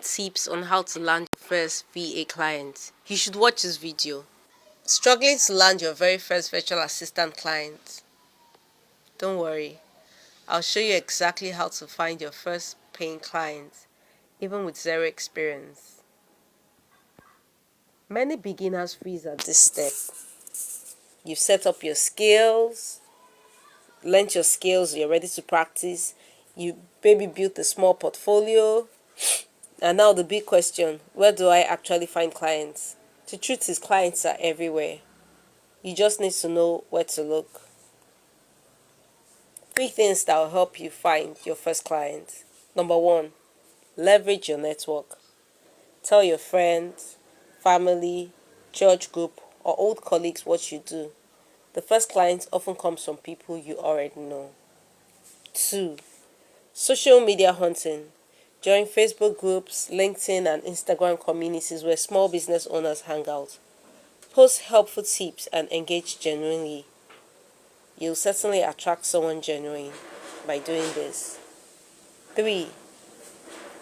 Tips on how to land your first VA client. You should watch this video. Struggling to land your very first virtual assistant client? Don't worry. I'll show you exactly how to find your first paying client, even with zero experience. Many beginners freeze at this step. You've set up your skills, learnt your skills, you're ready to practice, you maybe built a small portfolio, and now the big question, where do I actually find clients? The truth is, clients are everywhere. You just need to know where to look. 3 things that will help you find your first client. Number 1, leverage your network. Tell your friends, family, church group, or old colleagues what you do. The first client often comes from people you already know. 2, social media hunting. Join Facebook groups, LinkedIn, and Instagram communities where small business owners hang out. Post helpful tips and engage genuinely. You'll certainly attract someone genuine by doing this. 3,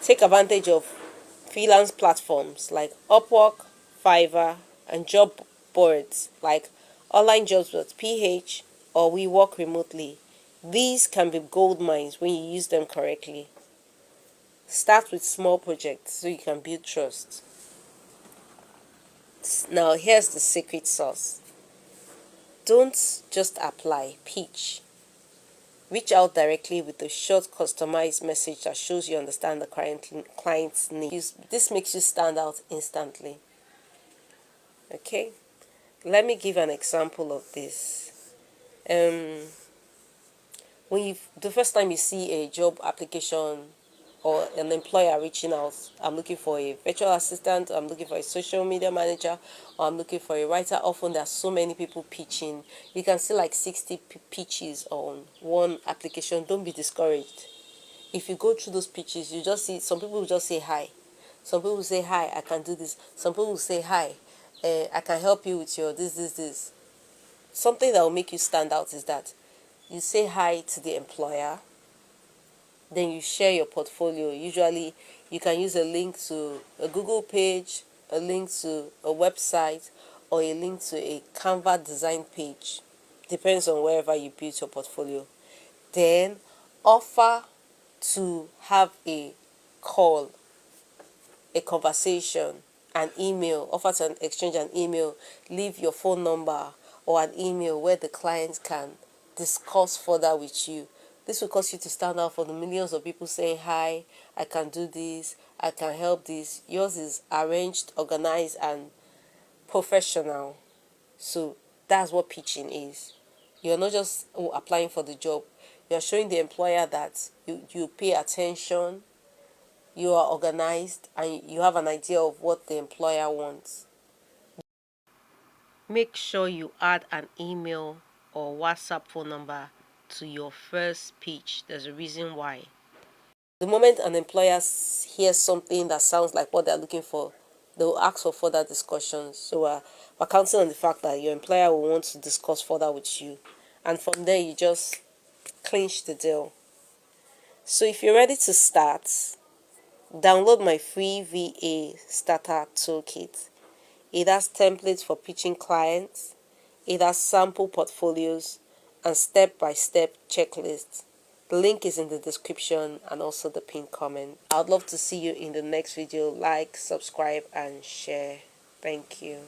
take advantage of freelance platforms like Upwork, Fiverr, and job boards like onlinejobs.ph or We Work Remotely. These can be gold mines when you use them correctly. Start with small projects so you can build trust. Now, here's the secret sauce. Don't just apply, pitch. Reach out directly with a short, customized message that shows you understand the client's needs. This makes you stand out instantly. Okay? Let me give an example of this. The first time you see a job application or an employer reaching out, I'm looking for a virtual assistant, I'm looking for a social media manager, or I'm looking for a writer. Often there's so many people pitching. You can see like 60 pitches on one application. Don't be discouraged. If you go through those pitches, you just see some people will just say hi. Some people will say hi, I can do this. Some people will say hi, I can help you with your this. Something that will make you stand out is that you say hi to the employer, then you share your portfolio. Usually you can use a link to a Google page, a link to a website, or a link to a Canva design page. Depends on wherever you build your portfolio. Then offer to have a call, a conversation, an email. Offer to exchange an email. Leave your phone number or an email where the client can discuss further with you. This will cause you to stand out for the millions of people saying, hi, I can do this, I can help this. Yours is arranged, organized, and professional. So that's what pitching is. You're not just applying for the job. You're showing the employer that you pay attention, you are organized, and you have an idea of what the employer wants. Make sure you add an email or WhatsApp phone number to your first pitch. There's a reason why. The moment an employer hears something that sounds like what they're looking for, they'll ask for further discussions. So we're counting on the fact that your employer will want to discuss further with you. And from there, you just clinch the deal. So if you're ready to start, download my free VA Starter Toolkit. It has templates for pitching clients, it has sample portfolios, and step-by-step checklists. The link is in the description and also the pinned comment. I'd love to see you in the next video. Like, subscribe, and share. Thank you.